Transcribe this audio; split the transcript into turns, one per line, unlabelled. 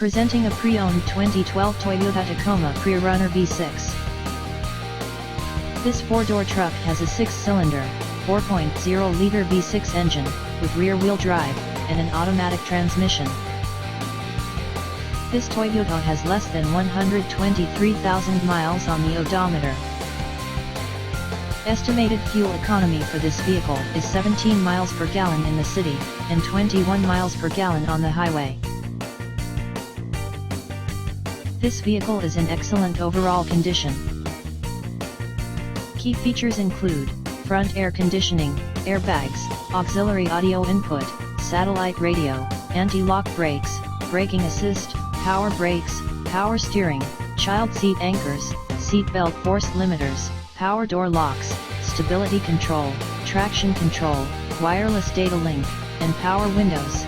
Presenting a pre-owned 2012 Toyota Tacoma PreRunner V6. This four-door truck has a six-cylinder, 4.0-liter V6 engine, with rear-wheel drive, and an automatic transmission. This Toyota has less than 123,000 miles on the odometer. Estimated fuel economy for this vehicle is 17 miles per gallon in the city, and 21 miles per gallon on the highway. This vehicle is in excellent overall condition. Key features include front air conditioning, airbags, auxiliary audio input, satellite radio, anti-lock brakes, braking assist, power brakes, power steering, child seat anchors, seat belt force limiters, power door locks, stability control, traction control, wireless data link, and power windows.